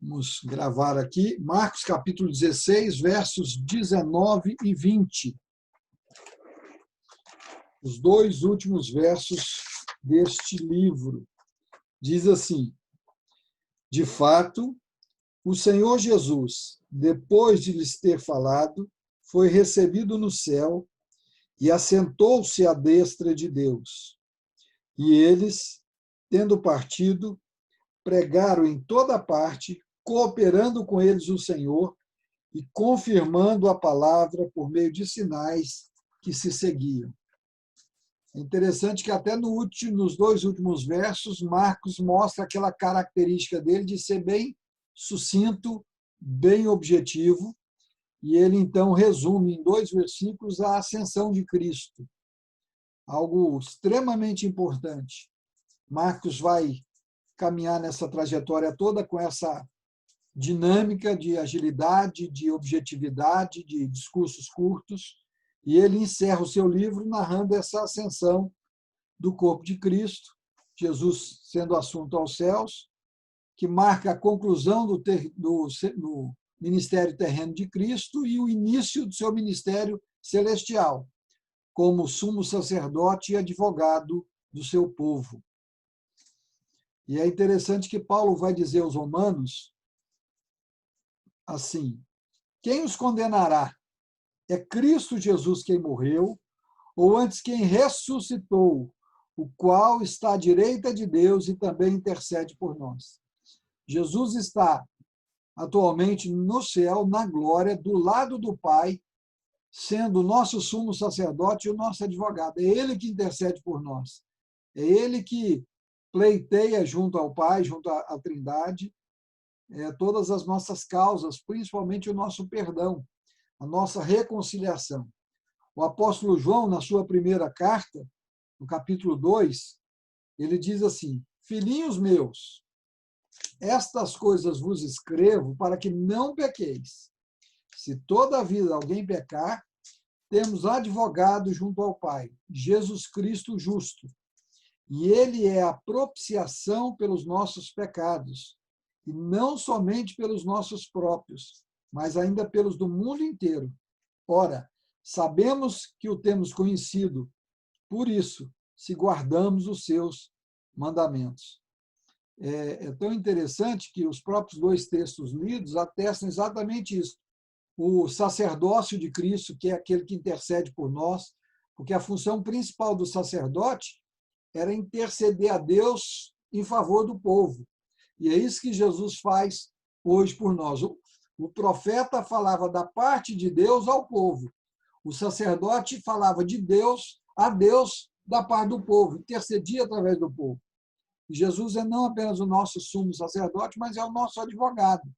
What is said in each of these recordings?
Vamos gravar aqui, Marcos capítulo 16, versos 19 e 20. Os dois últimos versos deste livro. Diz assim: de fato, o Senhor Jesus, depois de lhes ter falado, foi recebido no céu e assentou-se à destra de Deus. E eles, tendo partido, pregaram em toda parte, cooperando com eles o Senhor e confirmando a palavra por meio de sinais que se seguiam. É interessante que até nos dois últimos versos, Marcos mostra aquela característica dele de ser bem sucinto, bem objetivo, e ele então resume em 2 versículos a ascensão de Cristo, algo extremamente importante. Marcos vai caminhar nessa trajetória toda com essa dinâmica de agilidade, de objetividade, de discursos curtos, e ele encerra o seu livro narrando essa ascensão do corpo de Cristo, Jesus sendo assunto aos céus, que marca a conclusão do ministério terreno de Cristo e o início do seu ministério celestial, como sumo sacerdote e advogado do seu povo. E é interessante que Paulo vai dizer aos Romanos assim: quem os condenará? É Cristo Jesus quem morreu, ou antes quem ressuscitou, o qual está à direita de Deus e também intercede por nós. Jesus está atualmente no céu, na glória, do lado do Pai, sendo o nosso sumo sacerdote e o nosso advogado. É Ele que intercede por nós. É Ele que pleiteia junto ao Pai, junto à Trindade, todas as nossas causas, principalmente o nosso perdão, a nossa reconciliação. O apóstolo João, na sua primeira carta, no capítulo 2, ele diz assim: filhinhos meus, estas coisas vos escrevo para que não pequeis. Se todavia alguém pecar, temos advogado junto ao Pai, Jesus Cristo justo. E ele é a propiciação pelos nossos pecados, e não somente pelos nossos próprios, mas ainda pelos do mundo inteiro. Ora, sabemos que o temos conhecido, por isso, se guardamos os seus mandamentos. É tão interessante que os próprios dois textos lidos atestam exatamente isso. O sacerdócio de Cristo, que é aquele que intercede por nós, porque a função principal do sacerdote era interceder a Deus em favor do povo. E é isso que Jesus faz hoje por nós. O profeta falava da parte de Deus ao povo. O sacerdote falava de Deus a Deus da parte do povo, intercedia através do povo. E Jesus é não apenas o nosso sumo sacerdote, mas é o nosso advogado,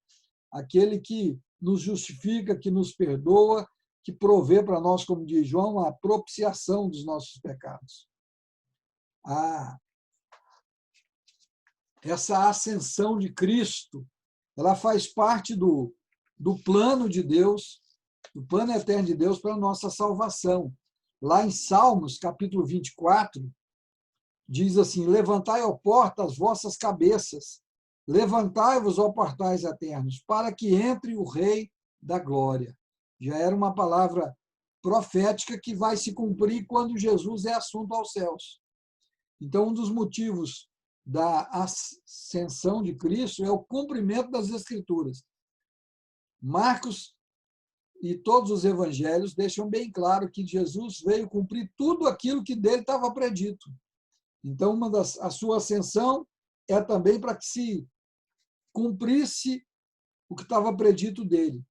aquele que nos justifica, que nos perdoa, que provê para nós, como diz João, a propiciação dos nossos pecados. Essa ascensão de Cristo, ela faz parte do plano de Deus, do plano eterno de Deus para a nossa salvação. Lá em Salmos, capítulo 24, diz assim: levantai, ó porta, as vossas cabeças, levantai-vos, ó portais eternos, para que entre o Rei da Glória. Já era uma palavra profética que vai se cumprir quando Jesus é assunto aos céus. Então, um dos motivos da ascensão de Cristo é o cumprimento das Escrituras. Marcos e todos os evangelhos deixam bem claro que Jesus veio cumprir tudo aquilo que dele estava predito. Então, a sua ascensão é também para que se cumprisse o que estava predito dele.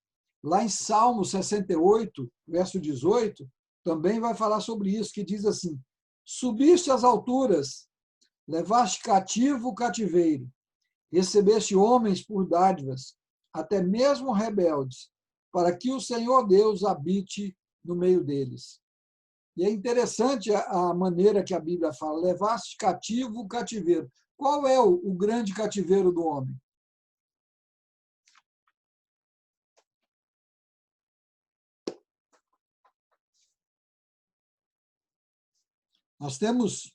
Lá em Salmo 68, verso 18, também vai falar sobre isso, que diz assim: subiste às alturas, levaste cativo o cativeiro, recebeste homens por dádivas, até mesmo rebeldes, para que o Senhor Deus habite no meio deles. E é interessante a maneira que a Bíblia fala: levaste cativo o cativeiro. Qual é o grande cativeiro do homem? Nós temos,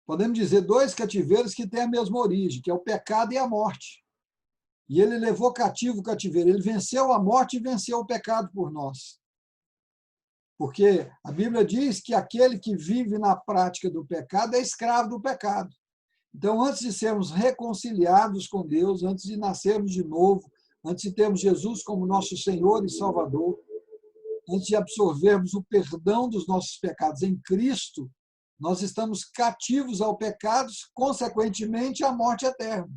podemos dizer, dois cativeiros que têm a mesma origem, que é o pecado e a morte. E ele levou cativo o cativeiro. Ele venceu a morte e venceu o pecado por nós. Porque a Bíblia diz que aquele que vive na prática do pecado é escravo do pecado. Então, antes de sermos reconciliados com Deus, antes de nascermos de novo, antes de termos Jesus como nosso Senhor e Salvador, antes de absorvermos o perdão dos nossos pecados em Cristo, nós estamos cativos ao pecado, consequentemente, à morte eterna.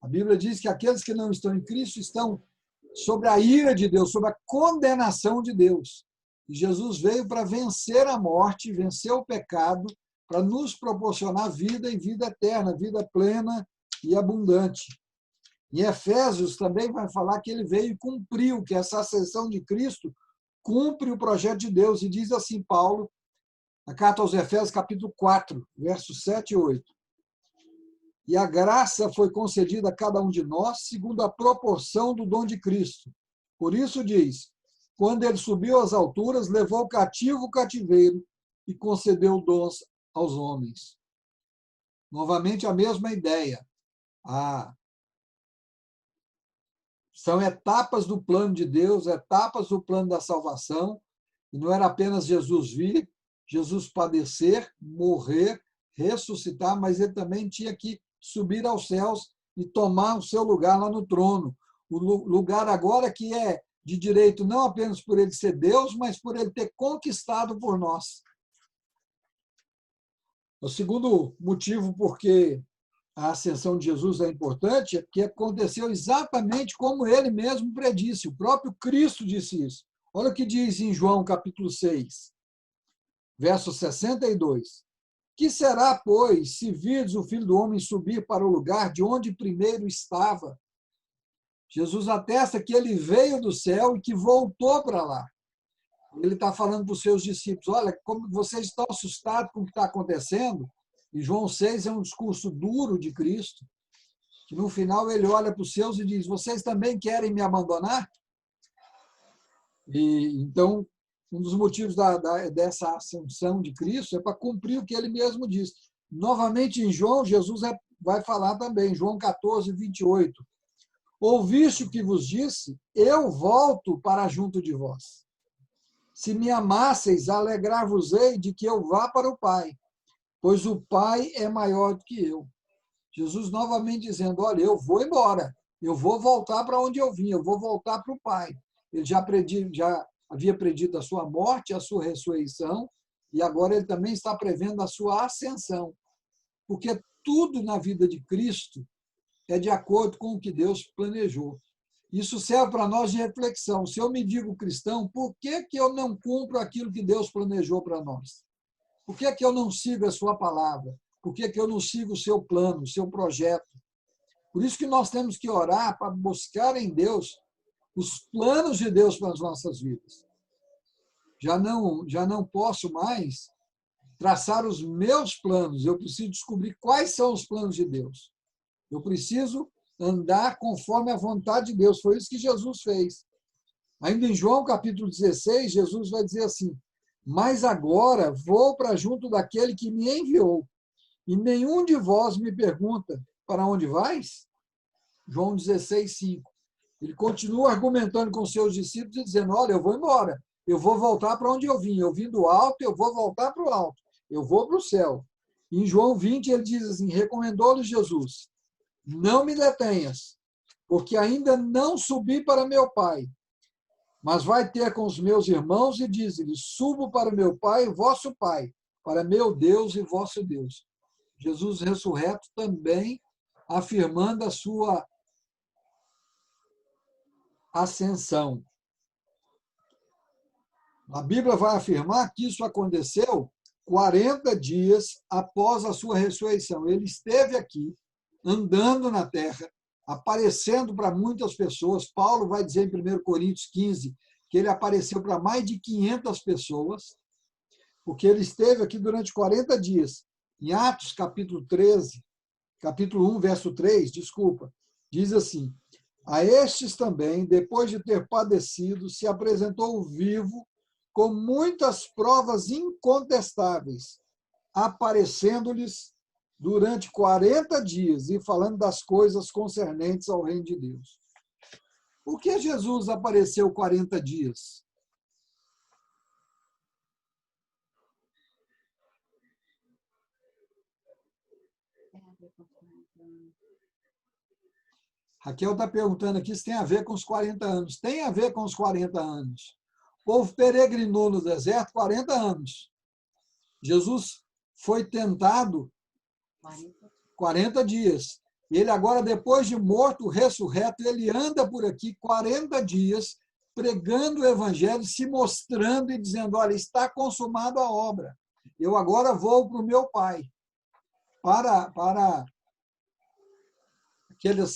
A Bíblia diz que aqueles que não estão em Cristo estão sobre a ira de Deus, sobre a condenação de Deus. E Jesus veio para vencer a morte, vencer o pecado, para nos proporcionar vida e vida eterna, vida plena e abundante. Em Efésios também vai falar que ele veio e cumpriu, que essa ascensão de Cristo cumpre o projeto de Deus. E diz assim Paulo, na carta aos Efésios, capítulo 4, versos 7 e 8. E a graça foi concedida a cada um de nós segundo a proporção do dom de Cristo. Por isso diz, quando ele subiu às alturas, levou cativo o cativeiro e concedeu dons aos homens. Novamente a mesma ideia. São etapas do plano de Deus, etapas do plano da salvação. E não era apenas Jesus vir, Jesus padecer, morrer, ressuscitar, mas ele também tinha que subir aos céus e tomar o seu lugar lá no trono. O lugar agora que é de direito não apenas por ele ser Deus, mas por ele ter conquistado por nós. O segundo motivo porque a ascensão de Jesus é importante é porque aconteceu exatamente como ele mesmo predisse. O próprio Cristo disse isso. Olha o que diz em João capítulo 6, verso 62. Que será, pois, se virdes o Filho do Homem subir para o lugar de onde primeiro estava? Jesus atesta que ele veio do céu e que voltou para lá. Ele está falando para os seus discípulos, olha, como vocês estão assustados com o que está acontecendo, e João 6 é um discurso duro de Cristo, que no final ele olha para os seus e diz, vocês também querem me abandonar? E então, um dos motivos dessa ascensão de Cristo é para cumprir o que ele mesmo disse. Novamente, em João, Jesus vai falar também, João 14, 28. Ouviste o que vos disse? Eu volto para junto de vós. Se me amasseis, alegrar-vos-ei de que eu vá para o Pai, pois o Pai é maior do que eu. Jesus novamente dizendo, olha, eu vou embora, eu vou voltar para onde eu vim, eu vou voltar para o Pai. Ele já havia predito a sua morte, a sua ressurreição, e agora ele também está prevendo a sua ascensão. Porque tudo na vida de Cristo é de acordo com o que Deus planejou. Isso serve para nós de reflexão. Se eu me digo cristão, por que eu não cumpro aquilo que Deus planejou para nós? Por que eu não sigo a sua palavra? Por que eu não sigo o seu plano, o seu projeto? Por isso que nós temos que orar para buscar em Deus os planos de Deus para as nossas vidas. Já não posso mais traçar os meus planos, eu preciso descobrir quais são os planos de Deus. Eu preciso andar conforme a vontade de Deus. Foi isso que Jesus fez. Ainda em João capítulo 16, Jesus vai dizer assim, mas agora vou para junto daquele que me enviou, e nenhum de vós me pergunta, para onde vais? João 16, 5. Ele continua argumentando com seus discípulos e dizendo, olha, eu vou embora, eu vou voltar para onde eu vim do alto, eu vou voltar para o alto, eu vou para o céu. E em João 20, ele diz assim, recomendou-lhe Jesus, não me detenhas, porque ainda não subi para meu Pai, mas vai ter com os meus irmãos e diz-lhes, subo para meu Pai, vosso Pai, para meu Deus e vosso Deus. Jesus ressurreto também afirmando a sua ascensão. A Bíblia vai afirmar que isso aconteceu 40 dias após a sua ressurreição. Ele esteve aqui, andando na terra, aparecendo para muitas pessoas. Paulo vai dizer em 1 Coríntios 15 que ele apareceu para mais de 500 pessoas, porque ele esteve aqui durante 40 dias. Em Atos, capítulo 13, capítulo 1, verso 3, diz assim, a estes também, depois de ter padecido, se apresentou vivo com muitas provas incontestáveis, aparecendo-lhes durante 40 dias e falando das coisas concernentes ao reino de Deus. Por que Jesus apareceu 40 dias? Raquel está perguntando aqui se tem a ver com os 40 anos. Tem a ver com os 40 anos. O povo peregrinou no deserto 40 anos. Jesus foi tentado 40 dias. Ele agora, depois de morto, ressurreto, ele anda por aqui 40 dias, pregando o evangelho, se mostrando e dizendo, olha, está consumada a obra. Eu agora vou para o meu Pai. Para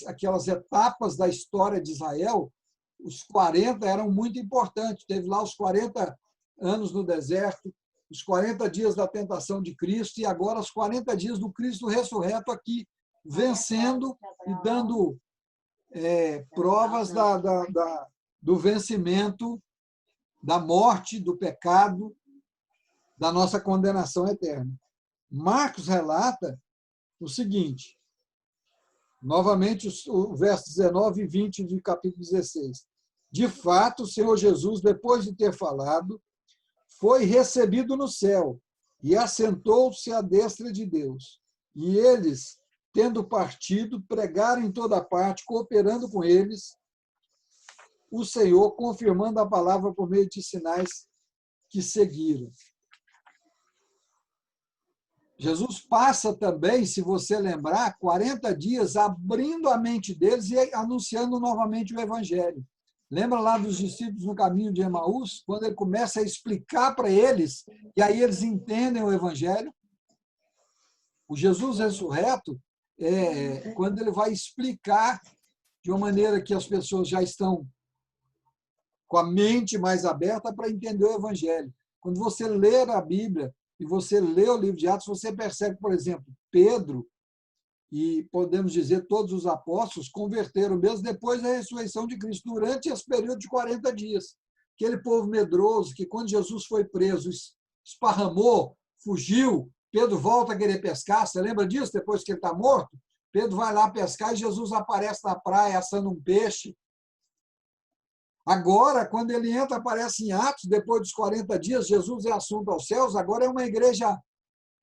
aquelas etapas da história de Israel, os 40 eram muito importantes. Teve lá os 40 anos no deserto, os 40 dias da tentação de Cristo e agora os 40 dias do Cristo ressurreto aqui, vencendo e dando provas do vencimento, da morte, do pecado, da nossa condenação eterna. Marcos relata o seguinte, novamente o verso 19 e 20 de capítulo 16. De fato, o Senhor Jesus, depois de ter falado, foi recebido no céu e assentou-se à destra de Deus. E eles, tendo partido, pregaram em toda parte, cooperando com eles, o Senhor, confirmando a palavra por meio de sinais que seguiram. Jesus passa também, se você lembrar, 40 dias abrindo a mente deles e anunciando novamente o Evangelho. Lembra lá dos discípulos no caminho de Emaús, quando ele começa a explicar para eles, e aí eles entendem o Evangelho? O Jesus ressurreto, quando ele vai explicar de uma maneira que as pessoas já estão com a mente mais aberta para entender o Evangelho. Quando você lê a Bíblia e você lê o livro de Atos, você percebe, por exemplo, Pedro e, podemos dizer, todos os apóstolos converteram mesmo depois da ressurreição de Cristo, durante esse período de 40 dias. Aquele povo medroso que, quando Jesus foi preso, esparramou, fugiu, Pedro volta a querer pescar, você lembra disso? Depois que ele está morto, Pedro vai lá pescar e Jesus aparece na praia assando um peixe. Agora, quando ele entra, aparece em Atos, depois dos 40 dias, Jesus é assunto aos céus, agora é uma igreja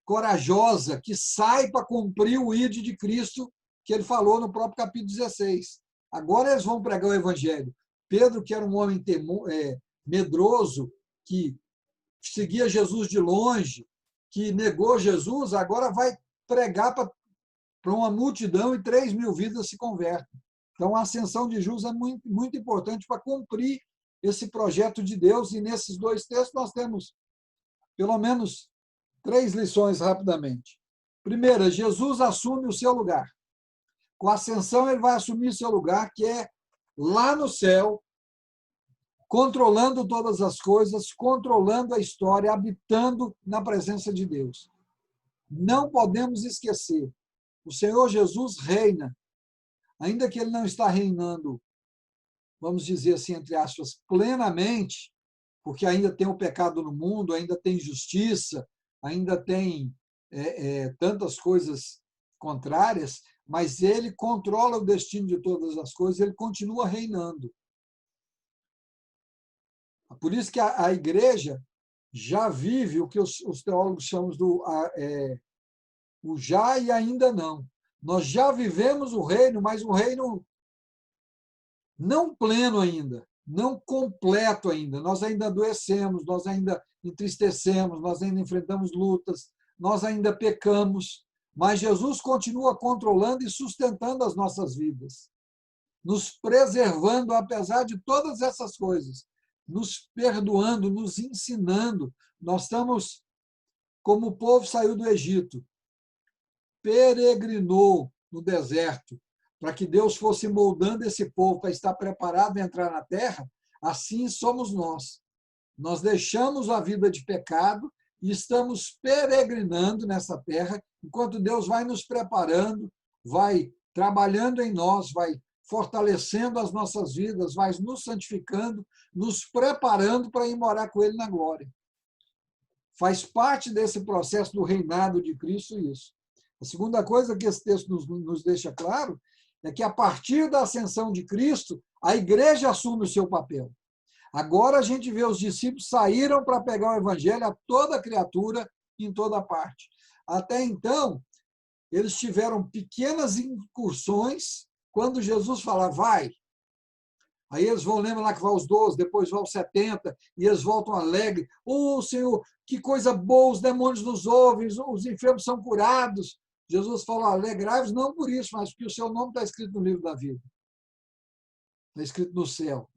corajosa, que sai para cumprir o ide de Cristo, que ele falou no próprio capítulo 16. Agora eles vão pregar o evangelho. Pedro, que era um homem medroso, que seguia Jesus de longe, que negou Jesus, agora vai pregar para uma multidão e 3.000 vidas se convertem. Então, a ascensão de Jesus é muito, muito importante para cumprir esse projeto de Deus. E nesses dois textos nós temos, pelo menos, 3 lições rapidamente. Primeira, Jesus assume o seu lugar. Com a ascensão, ele vai assumir o seu lugar, que é lá no céu, controlando todas as coisas, controlando a história, habitando na presença de Deus. Não podemos esquecer, o Senhor Jesus reina, ainda que ele não está reinando, vamos dizer assim, entre aspas, plenamente, porque ainda tem o pecado no mundo, ainda tem injustiça, ainda tem tantas coisas contrárias, mas ele controla o destino de todas as coisas, ele continua reinando. Por isso que a igreja já vive o que os teólogos chamam do o já e ainda não. Nós já vivemos o reino, mas um reino não pleno ainda, não completo ainda. Nós ainda adoecemos, nós ainda entristecemos, nós ainda enfrentamos lutas, nós ainda pecamos, mas Jesus continua controlando e sustentando as nossas vidas, nos preservando apesar de todas essas coisas, nos perdoando, nos ensinando. Nós estamos, como o povo saiu do Egito, peregrinou no deserto, para que Deus fosse moldando esse povo para estar preparado a entrar na terra, assim somos nós. Nós deixamos a vida de pecado e estamos peregrinando nessa terra, enquanto Deus vai nos preparando, vai trabalhando em nós, vai fortalecendo as nossas vidas, vai nos santificando, nos preparando para ir morar com Ele na glória. Faz parte desse processo do reinado de Cristo isso. A segunda coisa que esse texto nos deixa claro é que, a partir da ascensão de Cristo, a igreja assume o seu papel. Agora a gente vê os discípulos saíram para pegar o evangelho a toda criatura em toda parte. Até então, eles tiveram pequenas incursões quando Jesus fala, vai. Aí eles vão, lembra lá que vai os 12, depois vai os 70, e eles voltam alegres. Oh, Senhor, que coisa boa, os demônios nos ouvem, os enfermos são curados. Jesus falou, alegrai-vos não por isso, mas porque o seu nome está escrito no livro da vida. Está escrito no céu.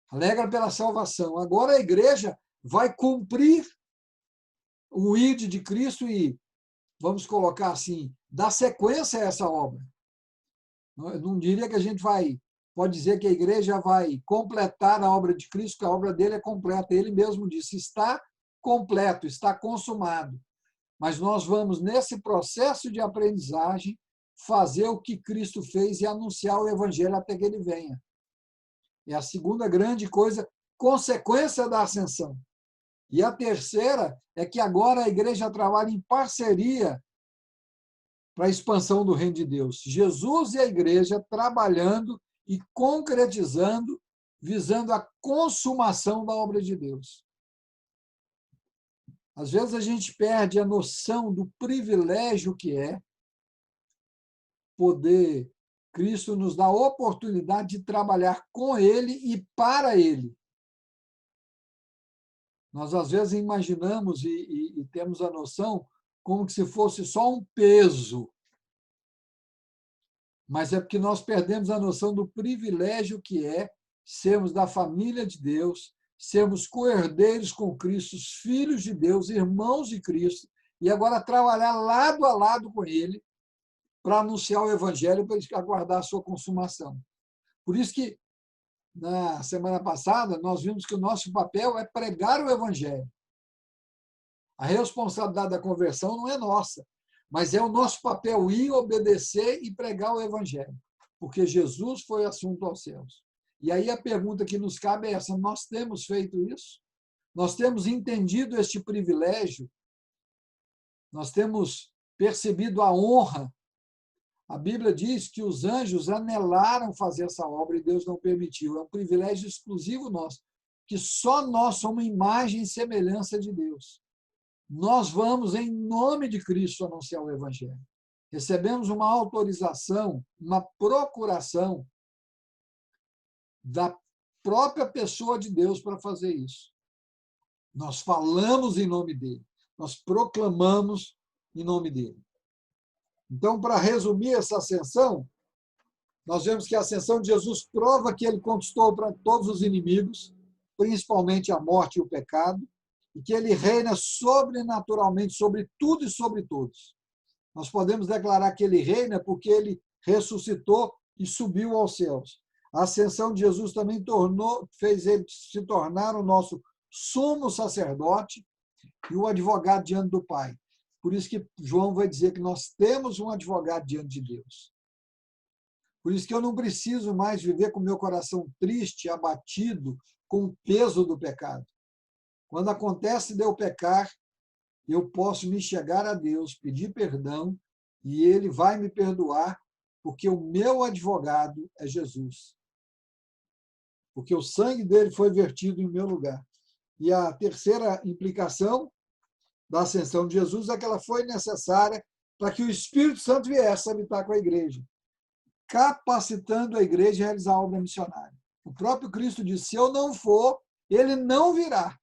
Alegra pela salvação. Agora a igreja vai cumprir o ide de Cristo e, vamos colocar assim, dar sequência a essa obra. Eu não diria que a gente pode dizer que a igreja vai completar a obra de Cristo, que a obra dele é completa. Ele mesmo disse, está completo, está consumado. Mas nós vamos, nesse processo de aprendizagem, fazer o que Cristo fez e anunciar o evangelho até que ele venha. É a segunda grande coisa, consequência da ascensão. E a terceira é que agora a igreja trabalha em parceria para a expansão do reino de Deus. Jesus e a igreja trabalhando e concretizando, visando a consumação da obra de Deus. Às vezes a gente perde a noção do privilégio que é poder, Cristo nos dá a oportunidade de trabalhar com Ele e para Ele. Nós, às vezes, imaginamos e temos a noção como se fosse só um peso. Mas é porque nós perdemos a noção do privilégio que é sermos da família de Deus, sermos co-herdeiros com Cristo, filhos de Deus, irmãos de Cristo, e agora trabalhar lado a lado com Ele para anunciar o Evangelho, para aguardar a sua consumação. Por isso que, na semana passada, nós vimos que o nosso papel é pregar o Evangelho. A responsabilidade da conversão não é nossa, mas é o nosso papel ir, obedecer e pregar o Evangelho, porque Jesus foi assunto aos céus. E aí a pergunta que nos cabe é essa, nós temos feito isso? Nós temos entendido este privilégio? Nós temos percebido a honra? A Bíblia diz que os anjos anelaram fazer essa obra e Deus não permitiu. É um privilégio exclusivo nosso, que só nós somos imagem e semelhança de Deus. Nós vamos, em nome de Cristo, anunciar o Evangelho. Recebemos uma autorização, uma procuração da própria pessoa de Deus para fazer isso. Nós falamos em nome dele, nós proclamamos em nome dele. Então, para resumir essa ascensão, nós vemos que a ascensão de Jesus prova que ele conquistou para todos os inimigos, principalmente a morte e o pecado, e que ele reina sobrenaturalmente sobre tudo e sobre todos. Nós podemos declarar que ele reina porque ele ressuscitou e subiu aos céus. A ascensão de Jesus também fez ele se tornar o nosso sumo sacerdote e o advogado diante do Pai. Por isso que João vai dizer que nós temos um advogado diante de Deus. Por isso que eu não preciso mais viver com meu coração triste, abatido, com o peso do pecado. Quando acontece de eu pecar, eu posso me chegar a Deus, pedir perdão, e Ele vai me perdoar, porque o meu advogado é Jesus. Porque o sangue dele foi vertido em meu lugar. E a terceira implicação da ascensão de Jesus é que ela foi necessária para que o Espírito Santo viesse habitar com a igreja, capacitando a igreja a realizar a obra missionária. O próprio Cristo disse, se eu não for, ele não virá.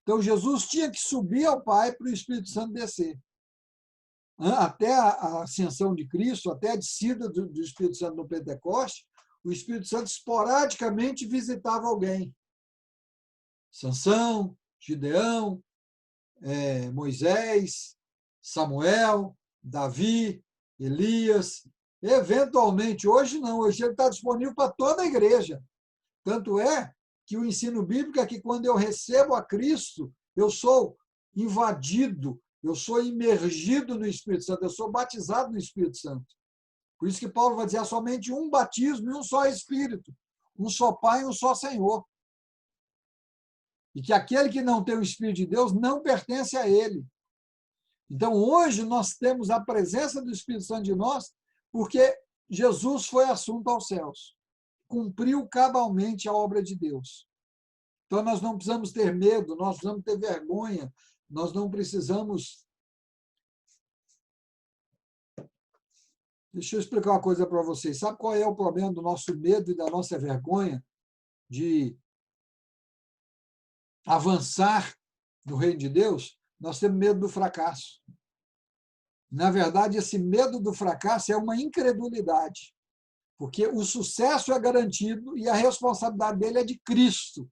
Então, Jesus tinha que subir ao Pai para o Espírito Santo descer. Até a ascensão de Cristo, até a descida do Espírito Santo no Pentecoste, o Espírito Santo esporadicamente visitava alguém. Sansão, Gideão, Moisés, Samuel, Davi, Elias. Eventualmente, hoje não, hoje ele está disponível para toda a igreja. Tanto é que o ensino bíblico é que quando eu recebo a Cristo, eu sou invadido, eu sou imergido no Espírito Santo, eu sou batizado no Espírito Santo. Por isso que Paulo vai dizer, há somente um batismo e um só Espírito, um só Pai e um só Senhor. E que aquele que não tem o Espírito de Deus não pertence a ele. Então, hoje, nós temos a presença do Espírito Santo de nós, porque Jesus foi assunto aos céus. Cumpriu cabalmente a obra de Deus. Então, nós não precisamos ter medo, nós precisamos ter vergonha, nós não precisamos... Deixa eu explicar uma coisa para vocês. Sabe qual é o problema do nosso medo e da nossa vergonha de avançar no reino de Deus? Nós temos medo do fracasso. Na verdade, esse medo do fracasso é uma incredulidade, porque o sucesso é garantido e a responsabilidade dele é de Cristo.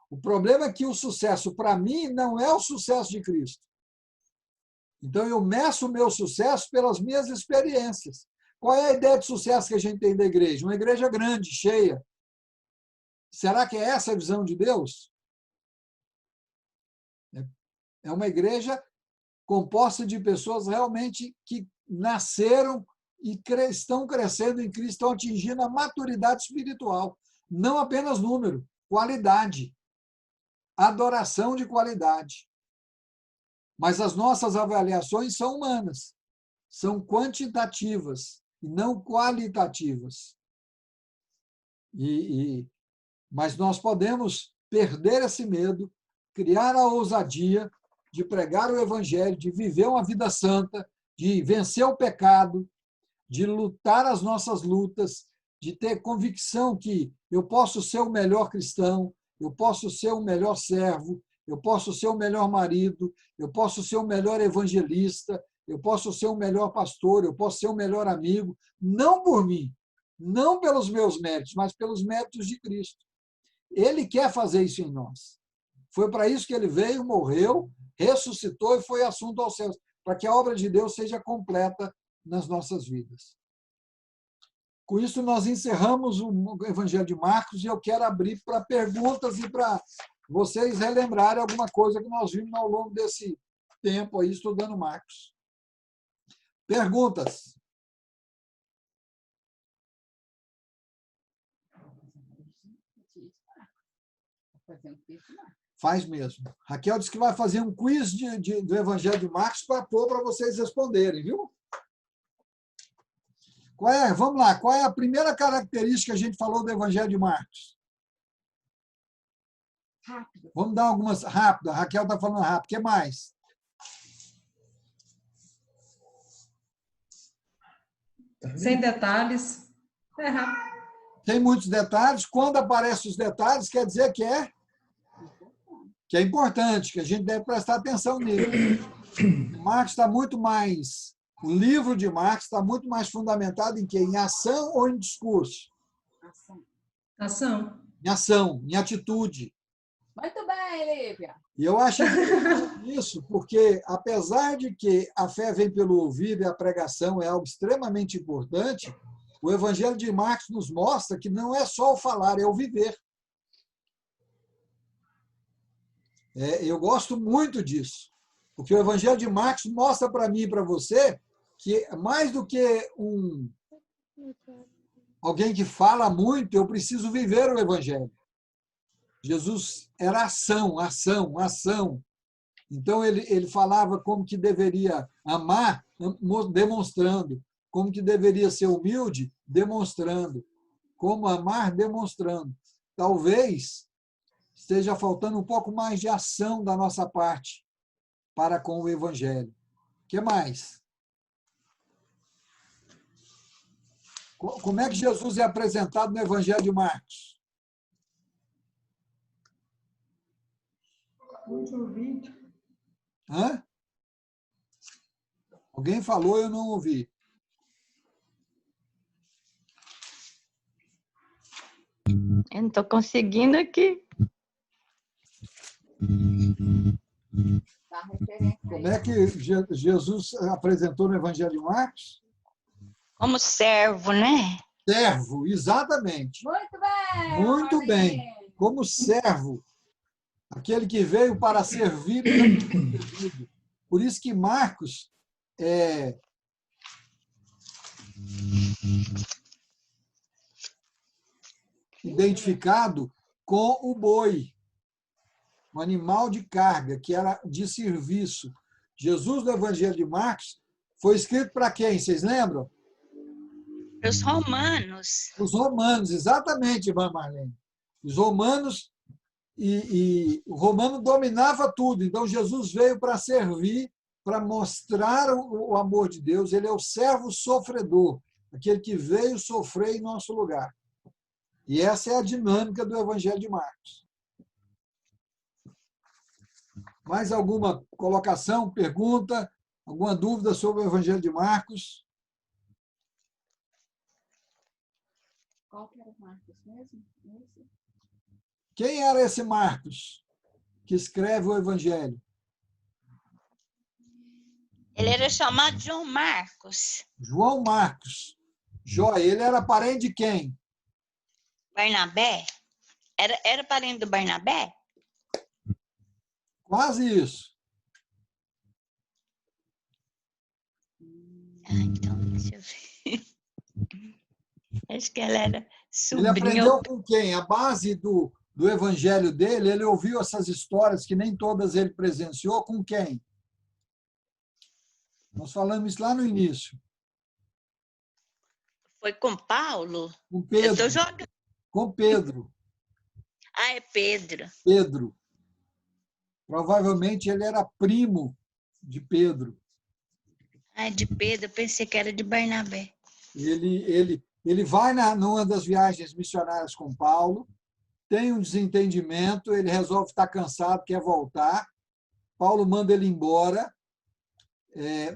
O problema é que o sucesso, para mim, não é o sucesso de Cristo. Então, eu meço o meu sucesso pelas minhas experiências. Qual é a ideia de sucesso que a gente tem da igreja? Uma igreja grande, cheia. Será que é essa a visão de Deus? É uma igreja composta de pessoas realmente que nasceram e estão crescendo em Cristo, estão atingindo a maturidade espiritual. Não apenas número, qualidade. Adoração de qualidade. Mas as nossas avaliações são humanas, são quantitativas e não qualitativas. Mas nós podemos perder esse medo, criar a ousadia de pregar o Evangelho, de viver uma vida santa, de vencer o pecado, de lutar as nossas lutas, de ter convicção que eu posso ser o melhor cristão, eu posso ser o melhor servo, eu posso ser o melhor marido, eu posso ser o melhor evangelista, eu posso ser o melhor pastor, eu posso ser o melhor amigo, não por mim, não pelos meus méritos, mas pelos méritos de Cristo. Ele quer fazer isso em nós. Foi para isso que ele veio, morreu, ressuscitou e foi assunto aos céus, para que a obra de Deus seja completa nas nossas vidas. Com isso, nós encerramos o Evangelho de Marcos e eu quero abrir para perguntas e para vocês relembrarem alguma coisa que nós vimos ao longo desse tempo aí estudando Marcos. Perguntas? Faz mesmo. Raquel disse que vai fazer um quiz do Evangelho de Marcos para pôr para vocês responderem, viu? Vamos lá, qual é a primeira característica que a gente falou do Evangelho de Marcos? Rápido. Vamos dar algumas rápidas. A Raquel está falando rápido. O que mais? Sem detalhes. É rápido. Tem muitos detalhes. Quando aparecem os detalhes, quer dizer que é importante, que a gente deve prestar atenção nele. Marcos está muito mais... O livro de Marcos está muito mais fundamentado em quê? Em ação ou em discurso? Ação. Em ação, em atitude. Muito bem, Lívia. E eu acho isso porque, apesar de que a fé vem pelo ouvir e a pregação é algo extremamente importante, o Evangelho de Marcos nos mostra que não é só o falar, é o viver. Eu gosto muito disso, porque o Evangelho de Marcos mostra para mim e para você que, mais do que alguém que fala muito, eu preciso viver o Evangelho. Jesus era ação, ação, ação. Então, ele falava como que deveria amar, demonstrando. Como que deveria ser humilde, demonstrando. Como amar, demonstrando. Talvez esteja faltando um pouco mais de ação da nossa parte para com o Evangelho. O que mais? Como é que Jesus é apresentado no Evangelho de Marcos? Muito ouvido. Hã? Alguém falou, eu não ouvi. Eu não estou conseguindo aqui. Como é que Jesus apresentou no Evangelho de Marcos? Como servo, né? Servo, exatamente. Muito bem. Muito bem. Como servo. Aquele que veio para servir e não para ser servido. Por isso que Marcos é identificado com o boi, um animal de carga, que era de serviço. Jesus, no Evangelho de Marcos, foi escrito para quem? Vocês lembram? Os romanos. Os romanos, exatamente, irmã Marlene. Os romanos, e o romano dominava tudo. Então, Jesus veio para servir, para mostrar o amor de Deus. Ele é o servo sofredor, aquele que veio sofrer em nosso lugar. E essa é a dinâmica do Evangelho de Marcos. Mais alguma colocação, pergunta, alguma dúvida sobre o Evangelho de Marcos? Qual que era o Marcos mesmo? Esse? Quem era esse Marcos que escreve o Evangelho? Ele era chamado João Marcos. João Marcos. Joia, ele era parente de quem? Barnabé. Era parente do Barnabé? Quase isso. Então, deixa eu ver. Acho que ela era Ele sobrinha. aprendeu com quem? A base do evangelho dele, ele ouviu essas histórias que nem todas ele presenciou, com quem? Nós falamos isso lá no início. Foi com Paulo? Com Eu Pedro. estou jogando. Com Pedro. Ah, é Pedro. Pedro. Provavelmente ele era primo de Pedro. Ah, de Pedro. Eu pensei que era de Barnabé. Ele vai numa das viagens missionárias com Paulo, tem um desentendimento, ele resolve estar cansado, quer voltar. Paulo manda ele embora,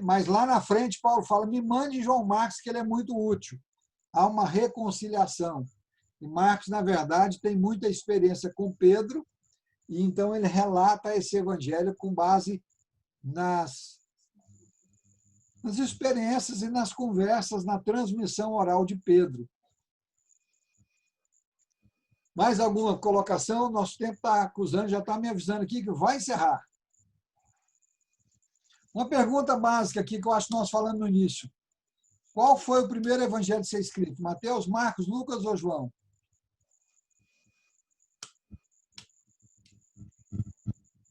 mas lá na frente Paulo fala, me mande João Marcos, que ele é muito útil. Há uma reconciliação. E Marcos, na verdade, tem muita experiência com Pedro, e então ele relata esse evangelho com base nas experiências e nas conversas, na transmissão oral de Pedro. Mais alguma colocação? Nosso tempo está acusando, já está me avisando aqui que vai encerrar. Uma pergunta básica aqui que eu acho que nós falamos no início. Qual foi o primeiro evangelho a ser escrito? Mateus, Marcos, Lucas ou João?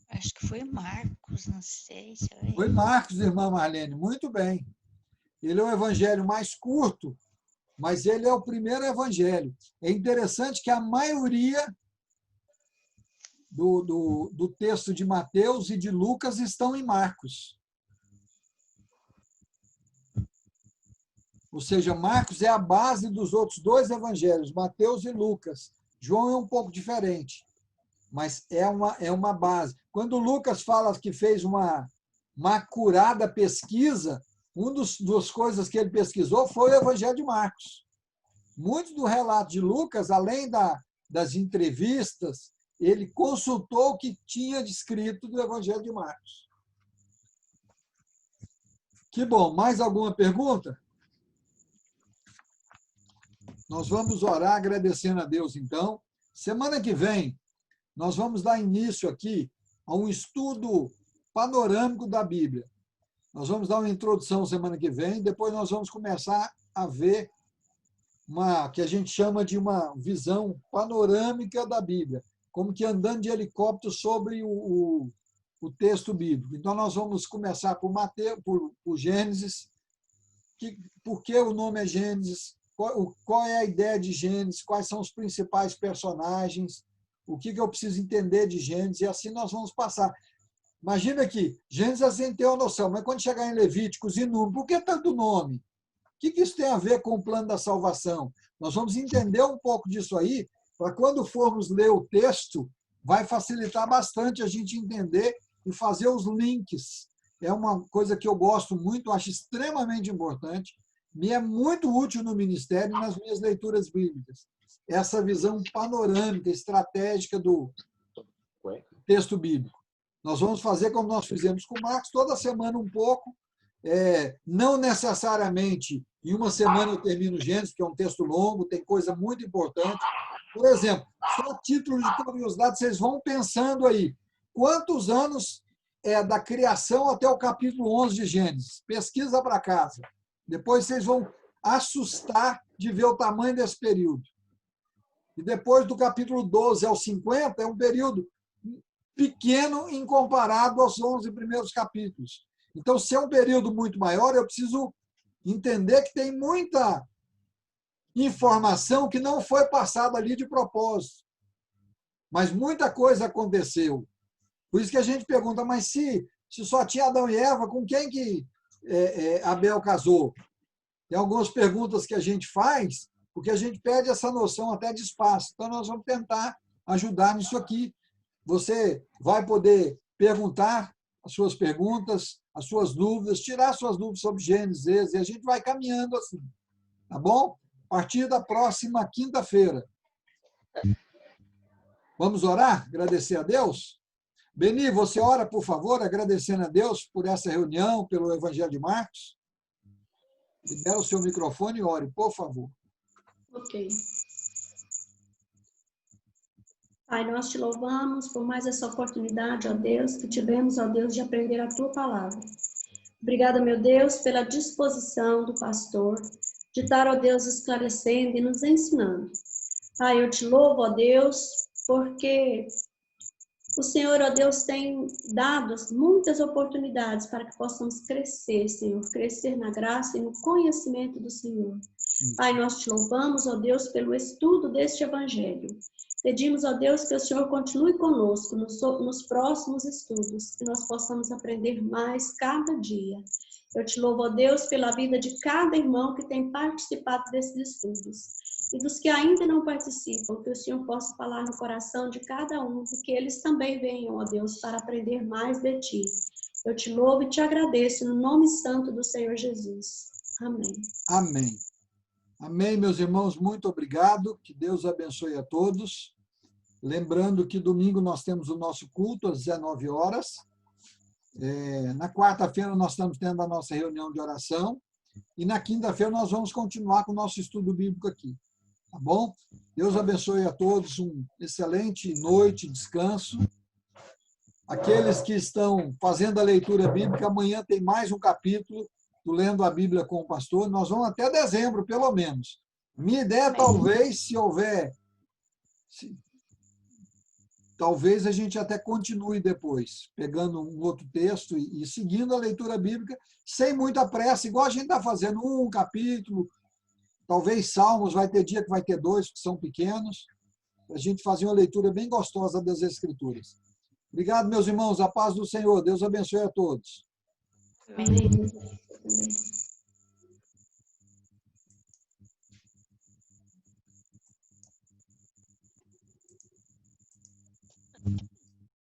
Acho que foi Marcos, não sei. Deixa eu ver. Foi Marcos, irmã Marlene. Muito bem. Ele é o evangelho mais curto, mas ele é o primeiro evangelho. É interessante que a maioria do texto de Mateus e de Lucas estão em Marcos. Ou seja, Marcos é a base dos outros dois evangelhos, Mateus e Lucas. João é um pouco diferente, mas é uma base. Quando Lucas fala que fez uma acurada pesquisa, uma das coisas que ele pesquisou foi o Evangelho de Marcos. Muito do relato de Lucas, além das entrevistas, ele consultou o que tinha descrito do Evangelho de Marcos. Que bom. Mais alguma pergunta? Nós vamos orar agradecendo a Deus, então. Semana que vem, nós vamos dar início aqui a um estudo panorâmico da Bíblia. Nós vamos dar uma introdução semana que vem, depois nós vamos começar a ver que a gente chama de uma visão panorâmica da Bíblia, como que andando de helicóptero sobre o texto bíblico. Então, nós vamos começar por Mateus, por Gênesis, por que o nome é Gênesis, qual é a ideia de Gênesis, quais são os principais personagens, o que eu preciso entender de Gênesis, e assim nós vamos passar. Imagina que Gênesis a gente tem uma noção, mas quando chegar em Levíticos e Números, por que tanto nome? O que isso tem a ver com o plano da salvação? Nós vamos entender um pouco disso aí, para quando formos ler o texto, vai facilitar bastante a gente entender e fazer os links. É uma coisa que eu gosto muito, acho extremamente importante, me é muito útil no ministério e nas minhas leituras bíblicas. Essa visão panorâmica, estratégica do texto bíblico. Nós vamos fazer como nós fizemos com o Marcos, toda semana um pouco, não necessariamente em uma semana eu termino Gênesis, que é um texto longo, tem coisa muito importante. Por exemplo, só a título de curiosidade, vocês vão pensando aí, quantos anos da criação até o capítulo 11 de Gênesis? Pesquisa para casa. Depois vocês vão assustar de ver o tamanho desse período. E depois do capítulo 12 ao 50, é um período pequeno em comparado aos 11 primeiros capítulos. Então, se é um período muito maior, eu preciso entender que tem muita informação que não foi passada ali de propósito. Mas muita coisa aconteceu. Por isso que a gente pergunta, mas se só tinha Adão e Eva, com quem que Abel casou? Tem algumas perguntas que a gente faz, porque a gente perde essa noção até de espaço. Então, nós vamos tentar ajudar nisso aqui. Você vai poder perguntar as suas perguntas, as suas dúvidas, tirar suas dúvidas sobre Gênesis, e a gente vai caminhando assim. Tá bom? A partir da próxima quinta-feira. Vamos orar? Agradecer a Deus? Beni, você ora, por favor, agradecendo a Deus por essa reunião, pelo Evangelho de Marcos. Libera o seu microfone e ore, por favor. Ok. Pai, nós te louvamos por mais essa oportunidade, ó Deus, que tivemos, ó Deus, de aprender a tua palavra. Obrigada, meu Deus, pela disposição do pastor de estar, ó Deus, esclarecendo e nos ensinando. Pai, eu te louvo, ó Deus, porque o Senhor, ó Deus, tem dado muitas oportunidades para que possamos crescer, Senhor, crescer na graça e no conhecimento do Senhor. Pai, nós te louvamos, ó Deus, pelo estudo deste evangelho. Pedimos, ó Deus, que o Senhor continue conosco nos próximos estudos, que nós possamos aprender mais cada dia. Eu te louvo, ó Deus, pela vida de cada irmão que tem participado desses estudos. E dos que ainda não participam, que o Senhor possa falar no coração de cada um, e que eles também venham, ó Deus, para aprender mais de Ti. Eu te louvo e te agradeço no nome santo do Senhor Jesus. Amém. Amém. Amém, meus irmãos, muito obrigado. Que Deus abençoe a todos. Lembrando que domingo nós temos o nosso culto às 19 horas. Na quarta-feira nós estamos tendo a nossa reunião de oração. E na quinta-feira nós vamos continuar com o nosso estudo bíblico aqui. Tá bom? Deus abençoe a todos. Uma excelente noite, descanso. Aqueles que estão fazendo a leitura bíblica, amanhã tem mais um capítulo do Lendo a Bíblia com o Pastor. Nós vamos até dezembro, pelo menos. Minha ideia, talvez, se houver... Talvez a gente até continue depois, pegando um outro texto e seguindo a leitura bíblica, sem muita pressa, igual a gente está fazendo um capítulo. Talvez Salmos vai ter dia que vai ter 2, que são pequenos. A gente fazer uma leitura bem gostosa das Escrituras. Obrigado, meus irmãos. A paz do Senhor. Deus abençoe a todos. Amém.